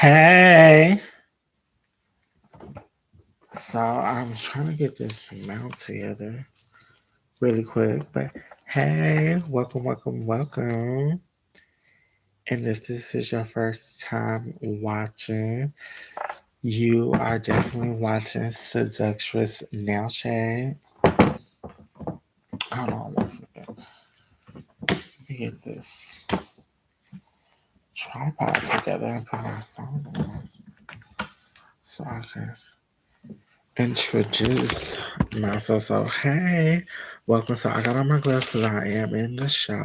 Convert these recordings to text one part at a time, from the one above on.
Hey, so I'm trying to get this mount together really quick, but hey, welcome. And if this is your first time watching, you are definitely watching Seductress Nail Shade. Hold on one second. Let me get this tripod together and put my phone on so I can introduce myself. So, hey, welcome. So, I got on my gloves because I am in the shop.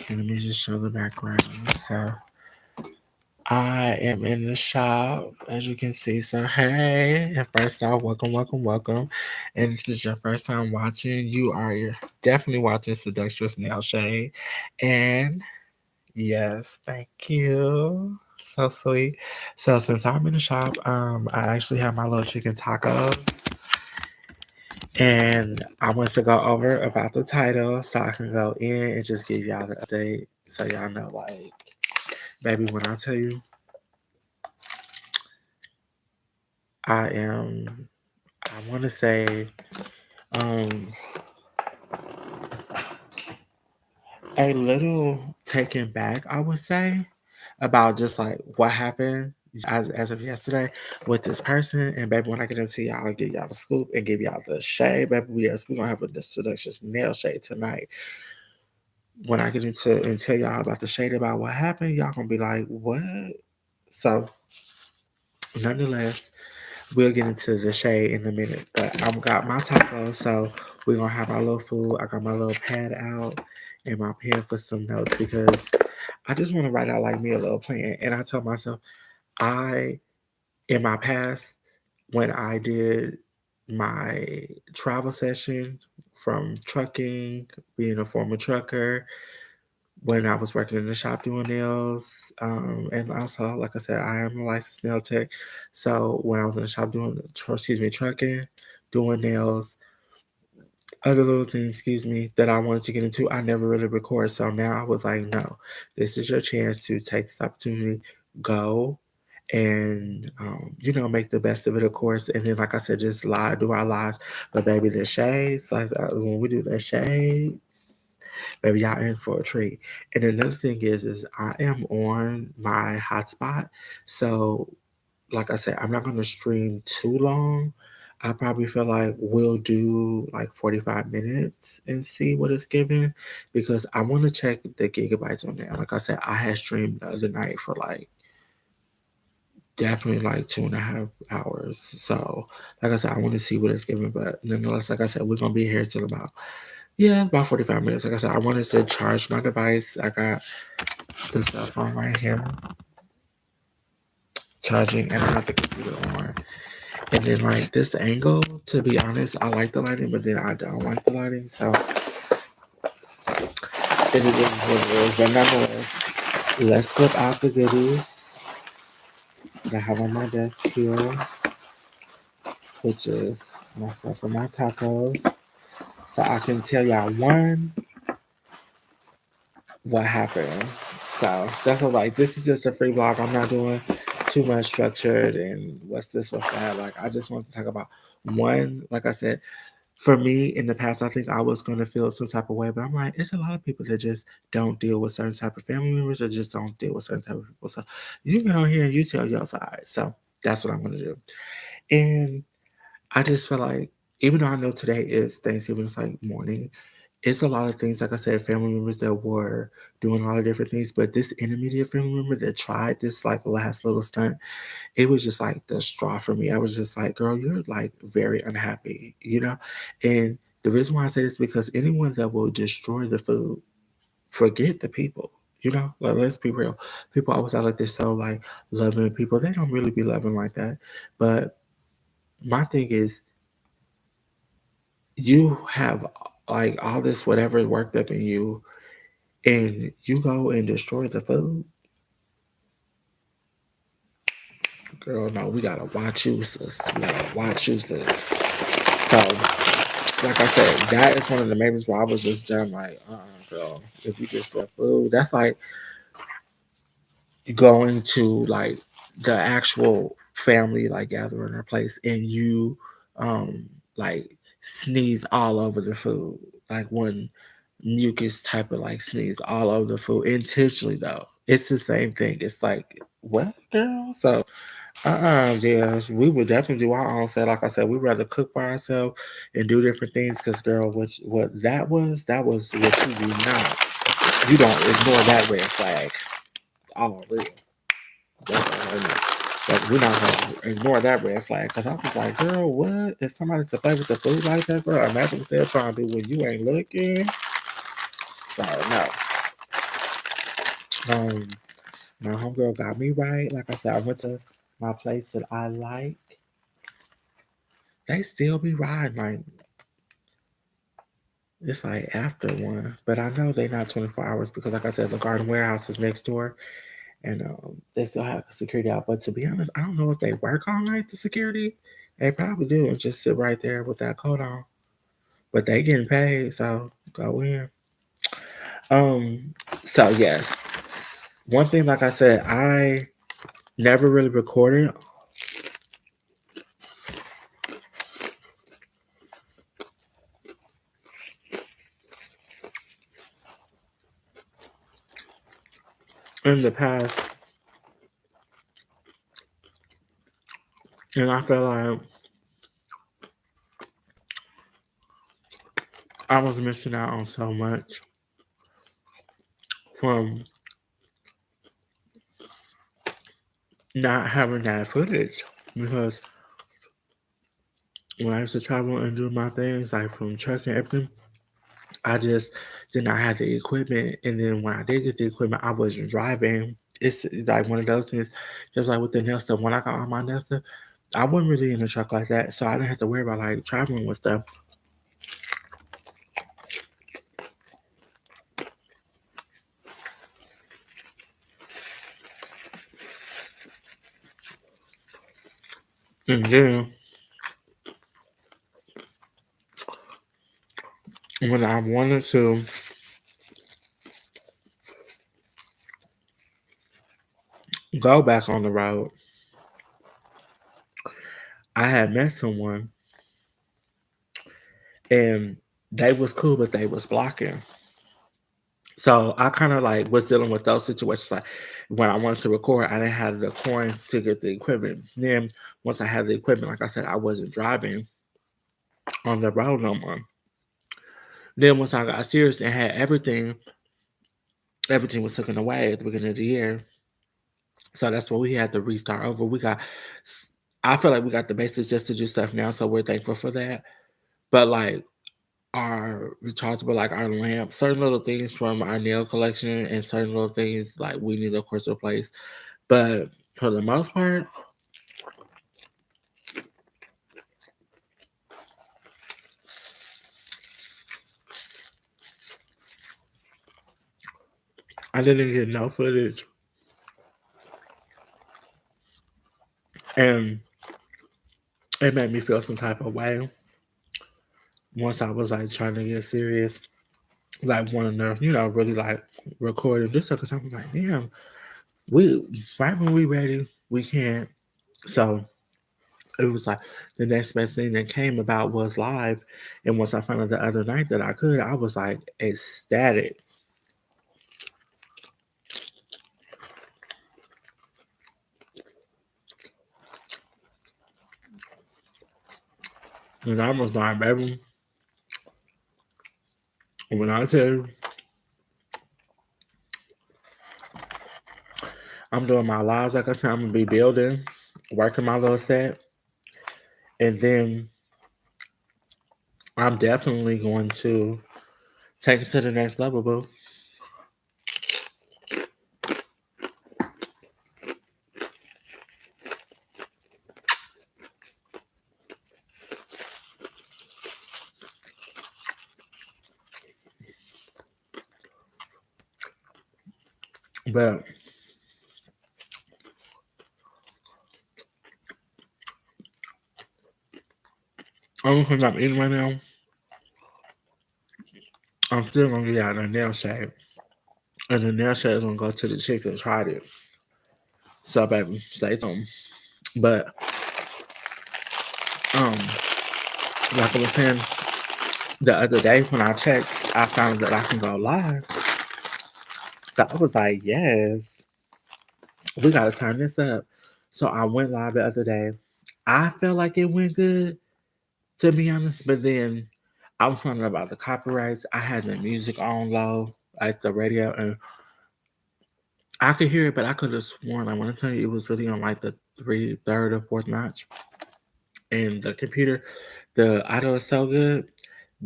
And let me just show the background. So, I am in the shop, as you can see. So, hey, and first off, welcome. And if this is your first time watching, you are definitely watching Seductress Nail Shade. And yes, thank you. So sweet. So since I'm in the shop, I actually have my little chicken tacos. And I want to go over about the title so I can go in and just give y'all the update so y'all know, like, baby, when I tell you I am, I want to say, um, a little taken back, I would say, about just like what happened as of yesterday with this person. And baby, when I get into y'all, I'll give y'all the scoop and give y'all the shade. Baby, yes, we're gonna have a seductress nail shade tonight. When I get into and tell y'all about the shade about what happened, y'all gonna be like, what? So, nonetheless, we'll get into the shade in a minute. But I've got my tacos, so we're gonna have our little food. I got my little pad out and my pen for some notes because I just want to write out like me a little plan. And I told myself, I in my past when I did my travel session from trucking, being a former trucker, when I was working in the shop doing nails, and also, like I said, I am a licensed nail tech. So when I was in the shop trucking, doing nails, other little things, that I wanted to get into, I never really record. So now I was like, no, this is your chance to take this opportunity, go and make the best of it, of course. And then, like I said, just do our lives. But baby, the shades, like when we do the shade, baby, y'all in for a treat. And another thing is I am on my hotspot. So, like I said, I'm not gonna stream too long. I probably feel like we'll do like 45 minutes and see what it's giving because I want to check the gigabytes on there. Like I said, I had streamed the other night for like definitely like 2.5 hours. So, like I said, I want to see what it's giving. But nonetheless, like I said, we're gonna be here till about 45 minutes. Like I said, I wanted to charge my device. I got the cell phone right here charging, and I got the computer on. And then, like, this angle, to be honest, I like the lighting, but then I don't like the lighting. So, it is what it is. But nonetheless, let's flip out the goodies that I have on my desk here, which is my stuff for my tacos. So, I can tell y'all what happened. So that's all right. This is just a free vlog. I'm not doing too much structured and what's this, what's that. Like I just want to talk about one, like I said, for me in the past, I think I was gonna feel some type of way, but I'm like, it's a lot of people that just don't deal with certain type of family members or just don't deal with certain type of people. So you get on here and you tell your side. So that's what I'm gonna do. And I just feel like even though I know today is Thanksgiving, it's like morning, it's a lot of things, like I said, family members that were doing a lot of different things, but this intermediate family member that tried this like last little stunt, it was just like the straw for me. I was just like, girl, you're like very unhappy. And the reason why I say this is because anyone that will destroy the food, forget the people. Like let's be real. People always act like they're so like loving people. They don't really be loving like that. But my thing is you have like all this whatever worked up in you and you go and destroy the food, girl, no, we gotta watch you, sis. We gotta watch you, sis. So, like I said, that is one of the main reasons why I was just done, like, girl, if you just destroy food, that's like, going to like the actual family like gathering or place and you like sneeze all over the food, like one mucus type of like sneeze all over the food intentionally though. It's the same thing. It's like what girl? So yeah, we would definitely do our own set. Like I said, we'd rather cook by ourselves and do different things. Because, girl, what that was what you do not. You don't ignore that red flag. Oh, real. That's what I mean. But we're not gonna ignore that red flag. Because I was like, girl, what? Is somebody to play with the food like that, girl? Imagine what they're trying to do when you ain't looking. So no. Um, my homegirl got me right. Like I said, I went to my place that I like. They still be riding like it's like after one, but I know they're not 24 hours because, like I said, the Garden Warehouse is next door, and they still have security out. But to be honest, I don't know if they work all night. The security, they probably do, and just sit right there with that coat on. But they getting paid, so go in. Um, so yes, one thing, like I said, I never really recorded in the past, and I feel like I was missing out on so much from not having that footage because when I used to travel and do my things, like from trucking and everything, I just did not have the equipment. And then when I did get the equipment, I wasn't driving. It's like one of those things, just like with the nail stuff. When I got on my nail stuff, I wasn't really in a truck like that, so I didn't have to worry about like traveling with stuff. And then when I wanted to go back on the road, I had met someone and they was cool, but they was blocking. So I kind of like was dealing with those situations. Like when I wanted to record, I didn't have the coin to get the equipment. Then once I had the equipment, like I said, I wasn't driving on the road no more. Then once I got serious and had everything, everything was taken away at the beginning of the year. So that's why we had to restart over. I feel like we got the basics just to do stuff now. So we're thankful for that. But like our rechargeable, like our lamp, certain little things from our nail collection and certain little things like we need to, of course, replace. But for the most part, I didn't get no footage. And it made me feel some type of way once I was like trying to get serious, like wanting to, really like record it. Just because I was like, damn, we right when we ready, we can't. So it was like the next best thing that came about was live. And once I found out the other night that I could, I was like ecstatic. And I was like, baby, when I tell you I'm doing my lives, like I said, I'm gonna be building, working my little set, and then I'm definitely going to take it to the next level, boo. But only thing I'm eating right now, I'm still gonna get out a nail shave. And the nail shave is gonna go to the chick that tried it. So baby, stay tuned. But um, like I was saying the other day when I checked, I found that I can go live. So I was like, yes, we gotta turn this up. So I went live the other day. I felt like it went good, to be honest, but then I was wondering about the copyrights. I had the music on low, like the radio, and I could hear it, but I could have sworn. I want to tell you, it was really on like the third or fourth notch. And the computer, the audio is so good,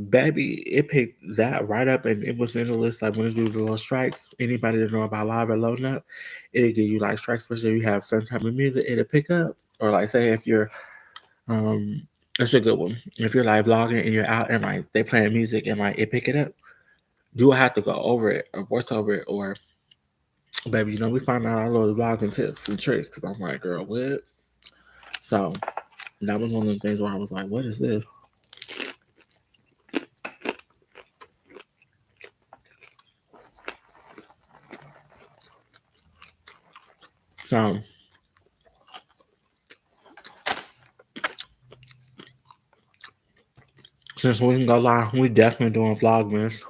baby. It picked that right up, and it was in the list. Like when it do the little strikes, anybody that know about live or loading up, it'll give you like strikes, especially if you have some type of music. It'll pick up, or like say if you're um. It's a good one. If you're like vlogging and you're out and like they playing music and like it pick it up, you will have to go over it or voice over it or baby, we find out our little vlogging tips and tricks because I'm like, girl, what? So that was one of the things where I was like, what is this? So since we can go live, we definitely doing vlogmas.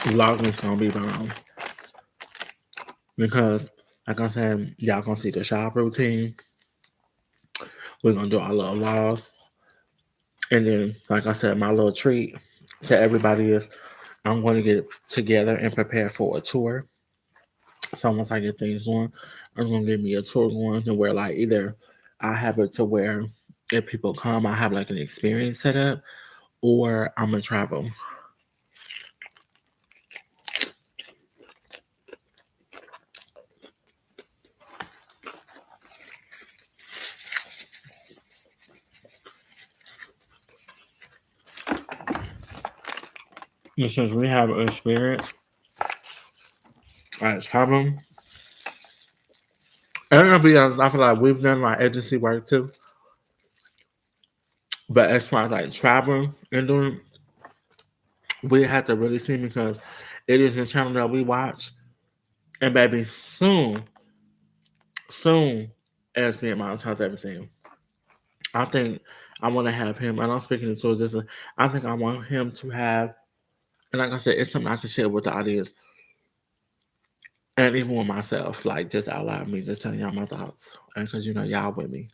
Vlogmas gonna be bomb because, like I said, y'all gonna see the shop routine. We're gonna do our little vlogs, and then, like I said, my little treat to everybody is I'm going to get together and prepare for a tour. So once I get things going, I'm gonna get me a tour going to where like either I have it to where if people come, I have like an experience set up, or I'm gonna travel. And since we have experience at traveling, and I'm gonna be honest, I feel like we've done like agency work too. But as far as like traveling and doing, we have to really see because it is a channel that we watch. And baby, soon, as being monetize everything. I think I want to have him, and I'm speaking into existence. I think I want him to have, and like I said, it's something I can share with the audience and even with myself, like just out loud, me just telling y'all my thoughts, and because y'all with me.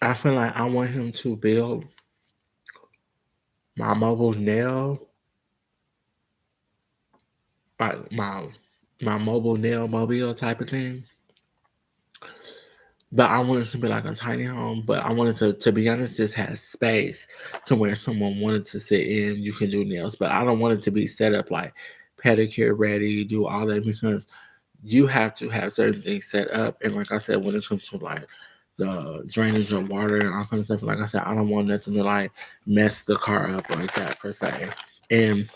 I feel like I want him to build my mobile nail, like my mobile nail mobile type of thing. But I want it to be like a tiny home. But I wanted to be honest, just have space to where someone wanted to sit in, you can do nails. But I don't want it to be set up like pedicure ready, do all that because you have to have certain things set up. And like I said, when it comes to like the drainage of water and all kinds of stuff, like I said, I don't want nothing to like mess the car up like that per se. And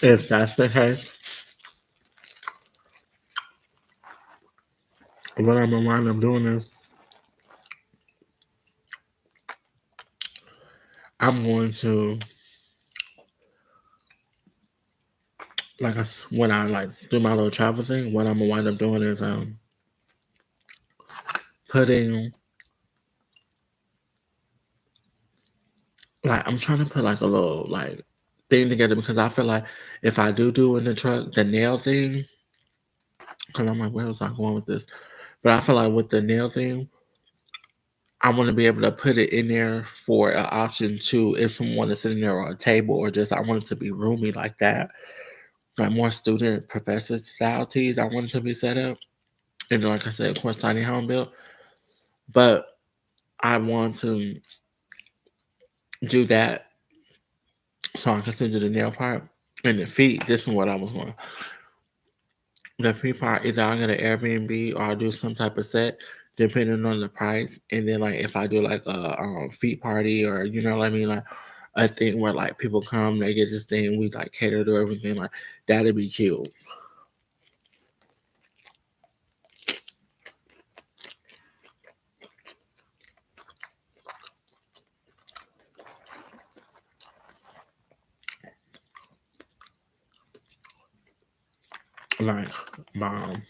if that's the case, what I'm gonna wind up doing is I'm going to when I like do my little travel thing, what I'm gonna wind up doing is putting like I'm trying to put like a little like thing together because I feel like if I do in the truck the nail thing, because I'm like where was I going with this? But I feel like with the nail thing, I want to be able to put it in there for an option too if someone want to sit in there or a table or just I want it to be roomy like that, like more student professor style teas. I want it to be set up, and then, like I said, of course, tiny home built, but I want to do that so I can still do the nail part and the feet. This is what I was going. The feet part, either I get an Airbnb or I do some type of set, depending on the price. And then like if I do like a feet party or you know what I mean, like a thing where like people come, they get this thing, we like cater to everything. Like that'd be cute. like my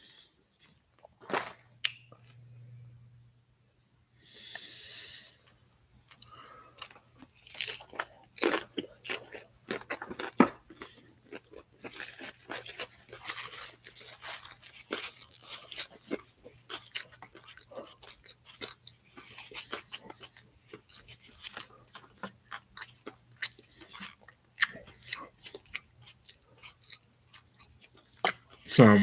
so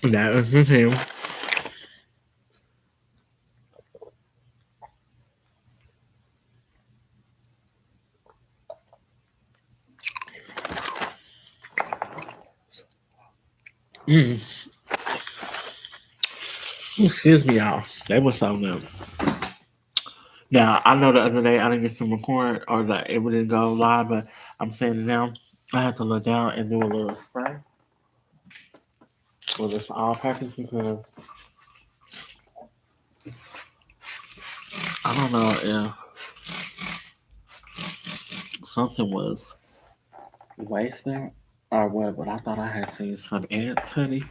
that is the thing. Mm. Excuse me, y'all. They was so good. Now I know the other day I didn't get to record or that it didn't go live, but I'm saying it now. I had to look down and do a little spray with this all purpose because I don't know if something was wasted or what, but I thought I had seen some ants, honey.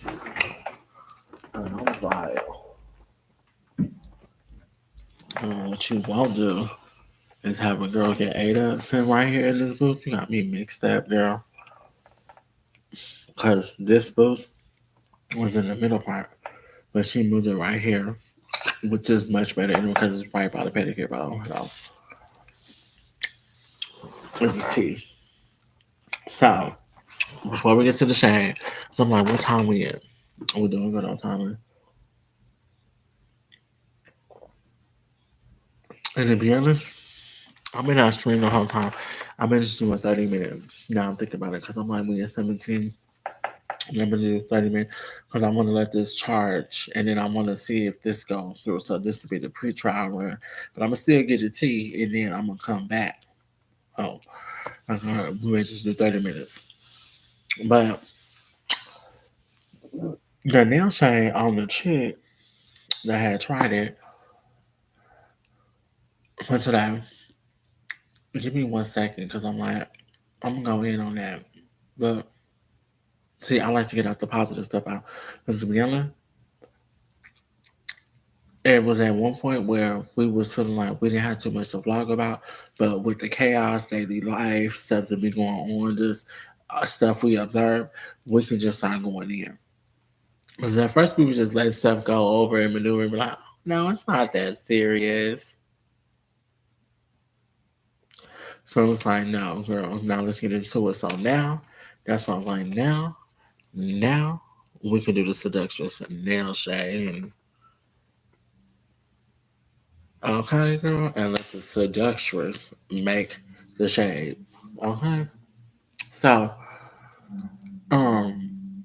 And I was like, what you won't do is have a girl get ate up sitting right here in this booth. You got me mixed up, girl. Because this booth was in the middle part, but she moved it right here, which is much better anyway because it's right by the pedicure bowl. So, let me see. So, before we get to the shade, so I'm like, what time we at? We're doing good on time. And to be honest, I've been not streaming the whole time. I've been just doing 30 minutes. Now I'm thinking about it because I'm like, we at 17. I'm gonna do 30 minutes because I want to let this charge and then I want to see if this goes through. So this will be the pre-trial run, but I'm gonna still get the tea and then I'm gonna come back. Oh, we may just do 30 minutes. But the nail shade on the chick that had tried it for today. Give me 1 second because I'm like, I'm gonna go in on that. But see, I like to get out the positive stuff out. Because to be honest, it was at one point where we was feeling like we didn't have too much to vlog about, but with the chaos, daily life, stuff that be going on, just stuff we observe, we can just start going in. Because at first we would just let stuff go over and maneuver and be like, no, it's not that serious. So it's like, no, girl, now let's get into it. So now, that's why I'm like, now we can do the seductress nail shade. Okay, girl, and let the seductress make the shade. Okay. So, um,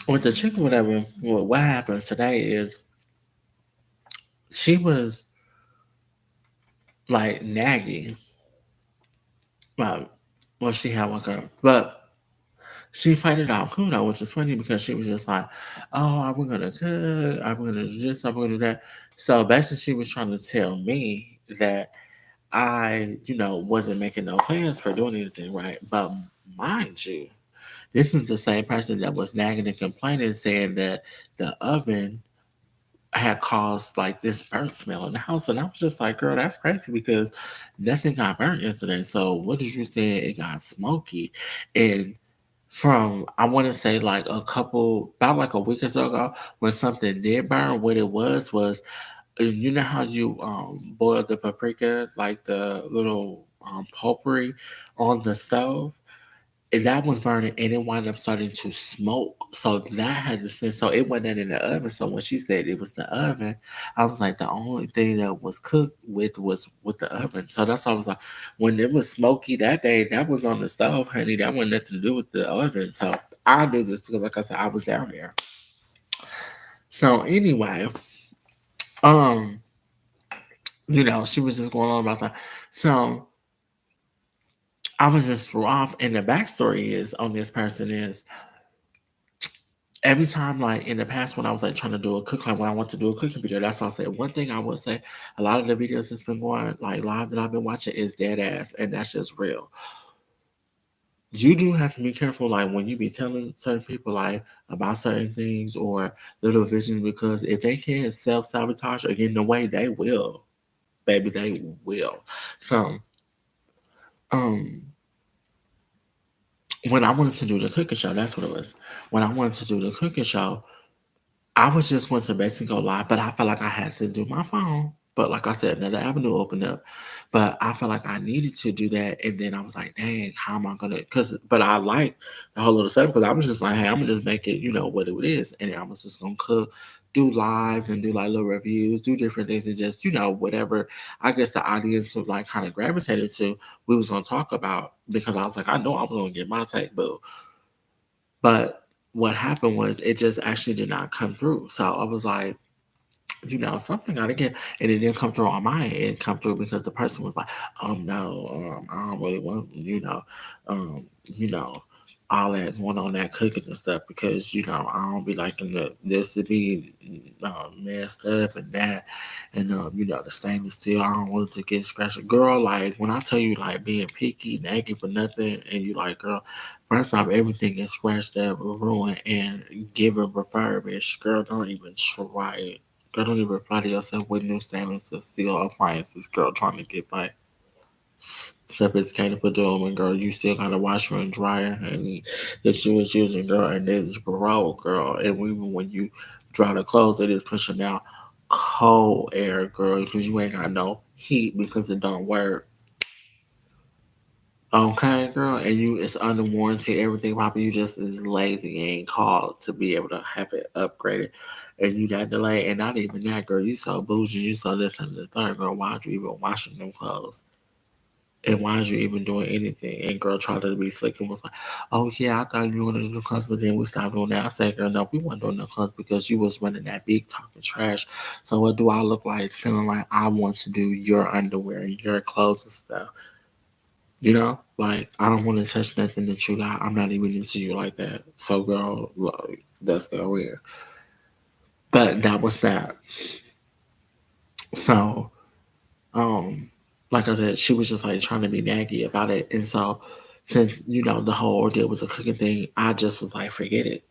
with the chick, whatever, what happened today is she was like nagging. Well, well, she had one girl, but she played it out cool though, which is funny because she was just like, "Oh, are we gonna cook? Are we gonna do this? Are we gonna do that?" So basically, she was trying to tell me that I, wasn't making no plans for doing anything right. But mind you, this is the same person that was nagging and complaining, saying that the oven had caused like this burnt smell in the house. And I was just like, girl, that's crazy because nothing got burnt yesterday. So what did you say? It got smoky. And from, I want to say like about like a week or so ago, when something did burn, what it was, you know how you boil the paprika, like the little potpourri on the stove? And that was burning and it wound up starting to smoke. So that had to sense. So it wasn't in the oven. So when she said it was the oven, I was like, the only thing that was cooked with was with the oven. So that's why I was like, when it was smoky that day, that was on the stove, honey. That wasn't nothing to do with the oven. So I knew this because, like I said, I was down there. So anyway, um, she was just going on about that. So I was just off. And the backstory is on this person is every time, like in the past, when I was like trying to do a cook, like when I want to do a cooking video, that's all I said. One thing I would say, a lot of the videos that's been going like live that I've been watching is dead ass, and that's just real. you do have to be careful, like when you be telling certain people like about certain things or little visions, because if they can't self sabotage or get in the way, they will, baby, they will. So, um, when I wanted to do the cooking show, that's what it was. When I wanted to do the cooking show, I was just going to basically go live, but I felt like I had to do my phone. But like I said, another avenue opened up. But I felt like I needed to do that. And then I was like, dang, how am I going to? But I like the whole little setup because I was just like, hey, I'm going to just make it, what it is. And I was just going to cook, do lives and do like little reviews, do different things and just, whatever I guess the audience was like kind of gravitated to, we was going to talk about because I was like, I know I'm going to get my take, but what happened was it just actually did not come through. So I was like, something got to get, and it didn't come through on my end. It come through because the person was like, no, I don't really want, um, you know, all that going on that cooking and stuff because I don't be liking this to be messed up and that, and the stainless steel. I don't want it to get scratched. Girl, like when I tell you like being picky, nagging for nothing, and you like, girl, first off, everything is scratched up, ruined, and given refurbished. Girl, don't even try it. Girl, don't even flatter yourself with new stainless steel appliances, girl, trying to get like sophisticated for doing and girl, you still got a washer and dryer and that you was using, girl, and it's broke, girl. And even when you dry the clothes, it is pushing out cold air, girl, because you ain't got no heat because it don't work. Okay, girl, and you it's under warranty, everything probably you just is lazy and ain't called to be able to have it upgraded. And you got delayed, and not even that, girl. You so bougie, you so this and the third, girl. Why'd you even washing them clothes? And why'd you even doing anything? And girl tried to be slick and was like, "Oh yeah, I thought you were gonna do clothes, but then we stopped doing that." I said, "Girl, no, we weren't doing the clothes because you was running that big talking trash. So what do I look like? Feeling like I want to do your underwear, your clothes and stuff." Like I don't want to touch nothing that you got. I'm not even into you like that. So, girl, look, that's the weird. But that was that. So, um, like I said, she was just like trying to be naggy about it, and so since the whole ordeal with the cooking thing, I just was like, forget it.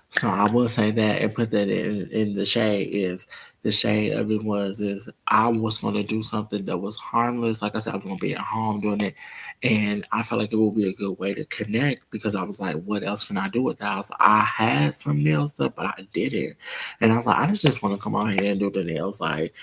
So I will say that and put that in the shade is the shade of it was is I was gonna do something that was harmless. Like I said, I was gonna be at home doing it. And I felt like it would be a good way to connect because I was like, what else can I do with the house? I had some nail stuff, but I didn't. And I was like, I just want to come out here and do the nails. Like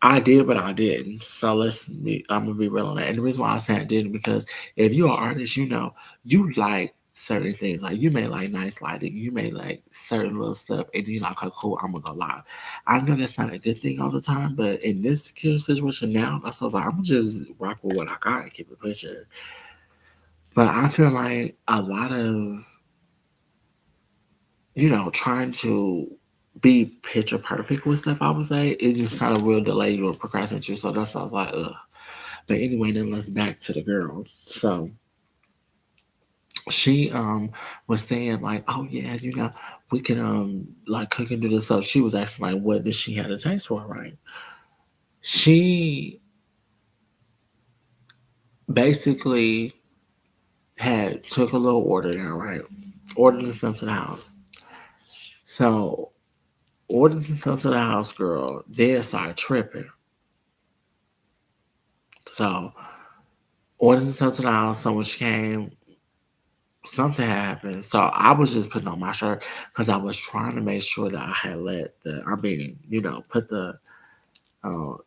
I did, but I didn't. So I'm gonna be real on that. And the reason why I say I didn't because if you're an artist, you like certain things. Like you may like nice lighting, you may like certain little stuff, and then you're like, okay, cool, I'm gonna go live. I know that's not a good thing all the time, but in this situation now, that's why I was like, I'm gonna just rock with what I got and keep it pushing. But I feel like a lot of trying to be picture perfect with stuff, I would say, it just kind of will delay you and procrastinate you. So that's why I was like, ugh. But anyway, then let's back to the girl. So she was saying like, oh yeah, we can like cook and do this stuff. She was asking like what did she have a taste for, right? She basically had took a little order down, right? Ordered the stuff to the house. So ordered the stuff to the house, girl, then started tripping. So ordered the stuff to the house. So when she came, something happened. So I was just putting on my shirt because I was trying to make sure that I had put the,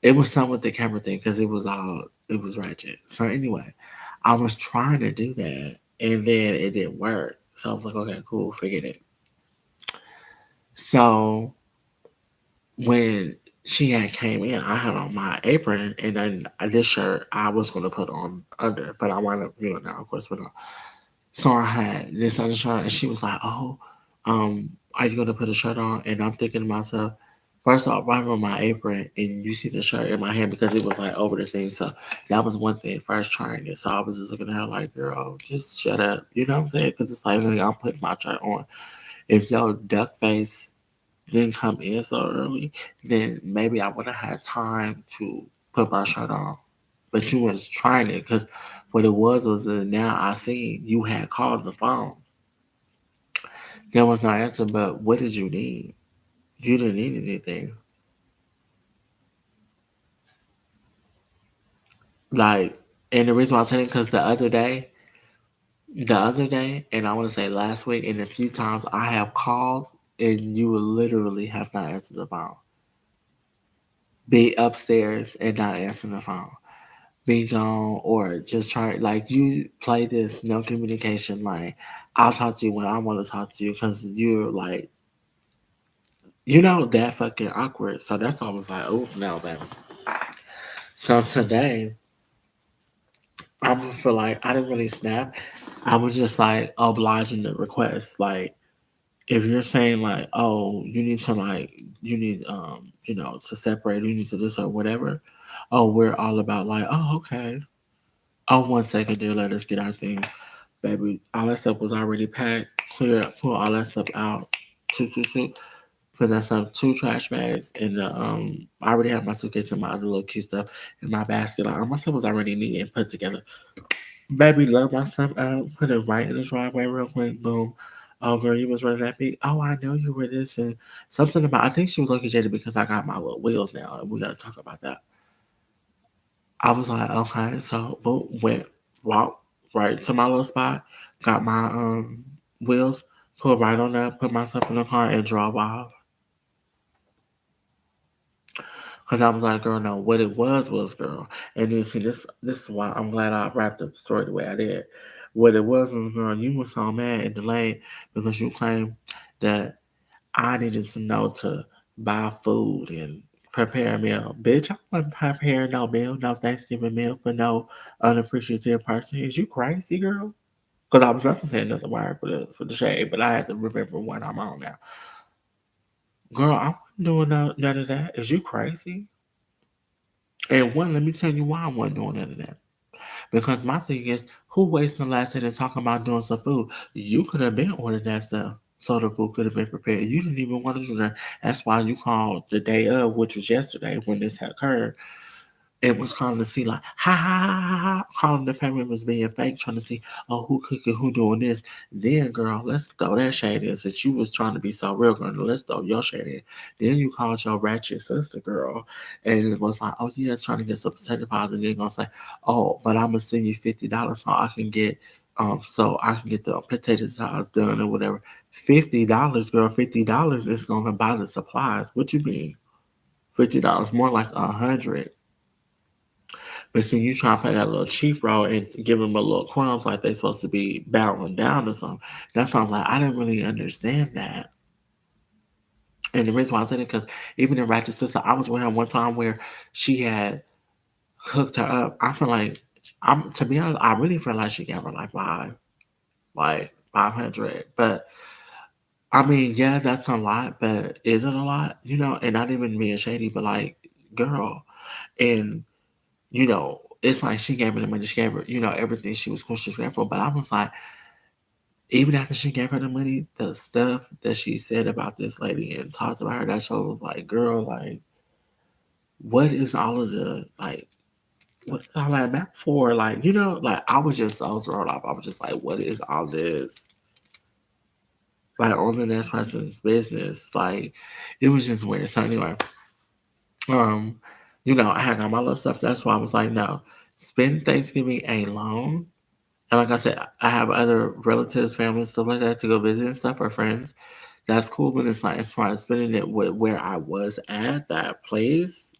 it was something with the camera thing because it was ratchet. So anyway, I was trying to do that and then it didn't work. So I was like, okay, cool, forget it. So when she had came in, I had on my apron and then this shirt I was going to put on under, but I wound up, now of course, put on. So I had this other shirt, and she was like, "Oh, are you gonna put a shirt on?" And I'm thinking to myself, first off, right on my apron, and you see the shirt in my hand because it was like over the thing. So that was one thing. First trying it, so I was just looking at her like, "Girl, just shut up." You know what I'm saying? Because it's like, honey, I'm putting my shirt on. If your duck face didn't come in so early, then maybe I would have had time to put my shirt on. but you was trying it because what it was that now I see you had called the phone. There was no answer, but what did you need? You didn't need anything. Like, and the reason why I'm saying it because and I want to say last week, and a few times I have called, and you will literally have not answered the phone. Be upstairs and not answering the phone. Be gone or just try like you play this no communication like I'll talk to you when I want to talk to you because you're like that fucking awkward. So that's why I was like, oh no, baby. So today I'm feel like I didn't really snap. I was just like obliging the request. Like if you're saying like, oh, you need to like you need to separate, you need to this or whatever. Oh, we're all about like, oh, okay. Oh, 1 second, dear. Let us get our things, baby. All that stuff was already packed, clear, pull all that stuff out. Two. Put that some 2 trash bags in the I already have my suitcase and my other little cute stuff in my basket. Like all my stuff was already neat and put together. Baby, love my stuff out. Put it right in the driveway real quick. Boom. Oh girl, you was running that beat. Oh, I know you were this and something about. I think she was looking jaded because I got my little wheels now, and we got to talk about that. I was like, okay, so boom, walk right to my little spot, got my wheels, put right on that, put myself in the car and drove off. Cause I was like, girl, no, what it was girl. And then see this is why I'm glad I wrapped up the story the way I did. What it was girl, you were so mad and delayed because you claimed that I needed to know to buy food and prepare a meal. Bitch, I wasn't preparing no meal, no Thanksgiving meal for no unappreciative person. Is you crazy, girl? Because I was about to say another word for the shade, but I had to remember what I'm on now. Girl, I wasn't doing none of that. Is you crazy? And one, let me tell you why I wasn't doing none of that. Because my thing is, who wastes the last second talking about doing some food? You could have been ordered that stuff. So the food could have been prepared. You didn't even want to do that. That's why you called the day of, which was yesterday when this had occurred. It was calling to see like ha ha ha ha ha, calling the family members being fake, trying to see who cooking, who doing this. Then girl, let's throw that shade in since you was trying to be so real, girl. Let's throw your shade in. Then you called your ratchet sister, girl, and it was like, oh yeah, trying to get some potato pies, and then gonna say, oh, but I'm gonna send you $50 so I can get the potato pies done or whatever. $50, girl. $50 is gonna buy the supplies. What you mean? $50 more like 100. But see, you try to play that little cheap role and give them a little crumbs like they supposed to be bowing down or something. That sounds like I didn't really understand that. And the reason why I said it because even in Ratchet Sister, I was with her one time where she had hooked her up. I feel like I'm to be honest, I really feel like she gave her like 500. But I mean, yeah, that's a lot, but is it a lot? And not even being shady, but like, girl, and it's like she gave her the money, she gave her, everything she was cool, she was grateful. But I was like, even after she gave her the money, the stuff that she said about this lady and talked about her, that show was like, girl, like, what is all of what's all that back for? Like, like, I was just so thrown off. I was just like, what is all this? Like, on the next person's business. Like, it was just weird. So, anyway, um, I had all my little stuff. That's why I was like, no, spend Thanksgiving alone. And like I said, I have other relatives, family, stuff like that to go visit and stuff, or friends. That's cool, but it's like as far as spending it with where I was at that place,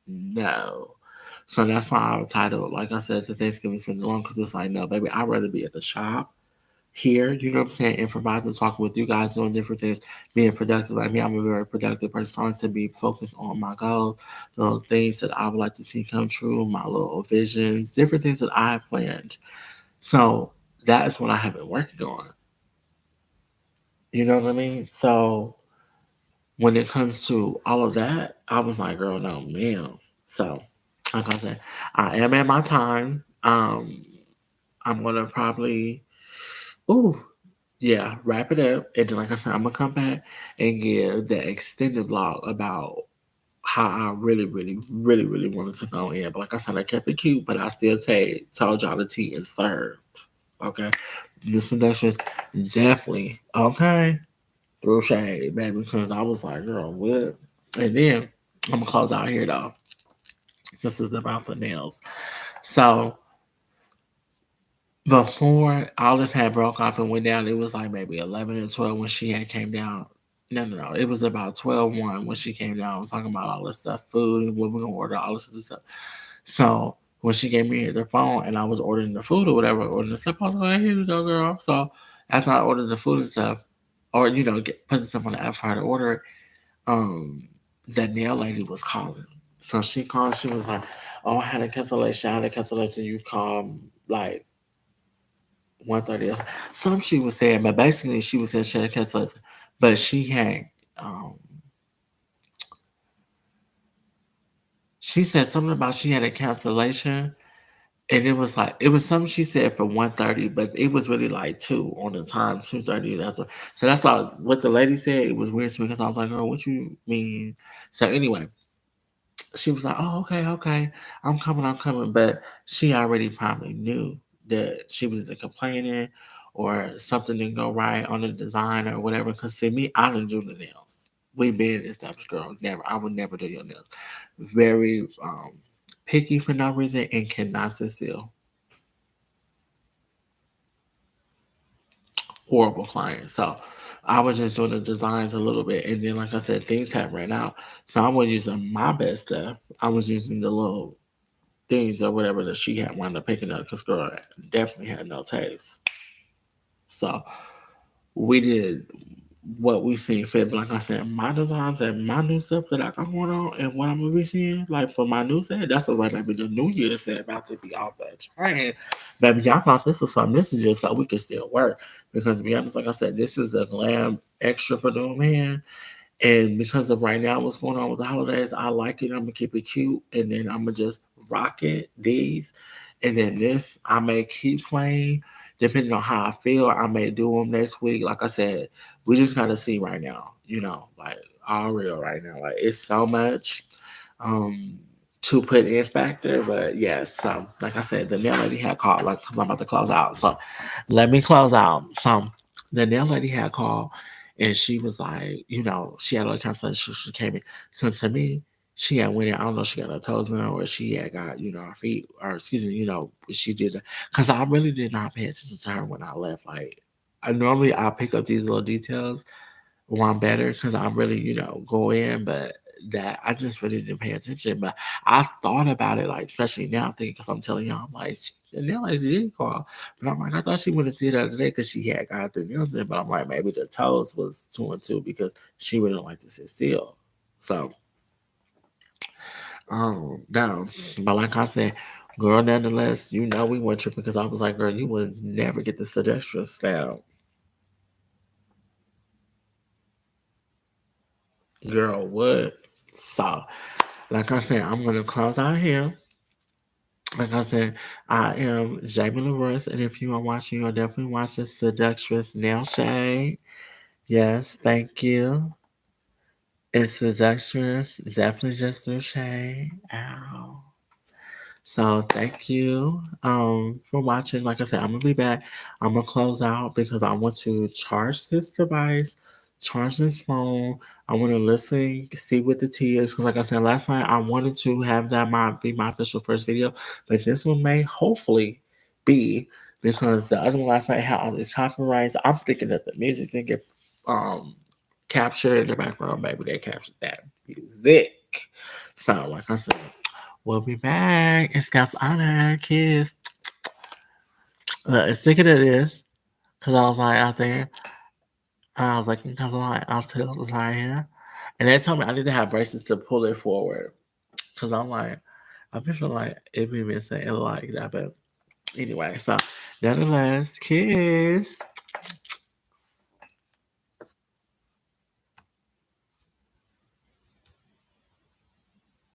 no. So that's why I titled, like I said, the Thanksgiving spend alone, because it's like, no, baby, I'd rather be at the shop here, you know what I'm saying, improvising, talking with you guys, doing different things, being productive. Like me, I'm a very productive person. So I like to be focused on my goals, the things that I would like to see come true, my little visions, different things that I have planned. So that is what I have been working on. You know what I mean? So when it comes to all of that, I was like, girl, no, man. So, like I said, I am at my time. I'm gonna probably, ooh, yeah, wrap it up, and then like I said, I'm gonna come back and give the extended vlog about how I really, really, really, really wanted to go in. But like I said, I kept it cute, but I still told y'all the tea is served. Okay. The seductions definitely, okay, through shade, baby, because I was like, girl, what? And then I'm gonna close out here though. This is about the nails. So before all this had broke off and went down, it was like maybe 11 or 12 when she had came down. No. It was about 12:01 when she came down. I was talking about all this stuff, food, and what we're going to order, all this other stuff. So when she gave me the phone and I was ordering the food or whatever, ordering the stuff, I was like, here you go, girl. So after I ordered the food and stuff, or, putting stuff on the app for her to order it, um, that nail lady was calling. So she called, she was like, oh, I had a cancellation. You called, like, 1:30. Some she was saying, but basically she was saying she had a cancellation. But um, she said something about she had a cancellation. And it was something she said for 1:30, but it was really like 2 on the time, 2:30. So that's all what the lady said. It was weird to me because I was like, girl, what you mean? So anyway, she was like, "Oh, okay, okay, I'm coming." But she already probably knew that she was either complaining or something didn't go right on the design or whatever. Because see, me, I didn't do the nails. We been established, girl. Never, I would never do your nails. Very picky for no reason and cannot sit still. Horrible client. So I was just doing the designs a little bit, and then, like I said, things had ran out. So I was using my best stuff. I was using the little things or whatever that she had wound up picking up because girl definitely had no taste. So we did what we seen fit. But like I said, my designs and my new stuff that I got going on and what I'm gonna be seeing, like for my new set, that's what baby the New Year set about to be off that train. Baby, y'all thought this was something. This is just so we can still work. Because to be honest, like I said, this is a glam extra for the man. And because of right now what's going on with the holidays, I like it. I'm gonna keep it cute, and then I'm gonna just rock it these, and then this I may keep playing. Depending on how I feel, I may do them next week. Like I said, we just gotta see right now. Like all real right now. Like it's so much um to put in factor, but yes. So like I said, the nail lady had called. Like, cause I'm about to close out. So let me close out. So the nail lady had called and she was like, she had all kinds of stuff. She came in. So to me, she had went in. I don't know if she got her toes done or she had got, her feet, or excuse me, she did. Because I really did not pay attention to her when I left. Like, I pick up these little details when I'm better because I really, go in, but that I just really didn't pay attention. But I thought about it, like, especially now, thinking, because I'm telling y'all, I'm like, Chanel like she did call. But I'm like, I thought she would have seen the other day because she had got the nails in. But I'm like, maybe the toes was 2 and 2 because she wouldn't like to sit still. So, no. But like I said, girl, nonetheless, we went tripping because I was like, girl, you would never get the suggestion style. Girl, what? So, like I said, I'm gonna close out here. Like I said, I am Jamie LaRusse, and if you are watching, you'll definitely watch the Seductress Nail Shade. Yes, thank you. It's Seductress, definitely just through shade. Ow. So thank you for watching. Like I said, I'm gonna be back. I'm gonna close out because I want to charge this device, charge this phone. I want to listen, see what the tea is. Because like I said last night, I wanted to have that be my official first video, but this one may hopefully be because the other one last night had all these copyrights. I'm thinking that the music didn't get um captured in the background. Maybe they captured that music. So like I said. We'll be back. It's God's honor, kids. Speaking of this, because I was like out there, I was like, because I'm like out to the right here. And they told me I need to have braces to pull it forward. Because I'm like, I've been feeling like it be missing and like that. But anyway, so nonetheless, kids.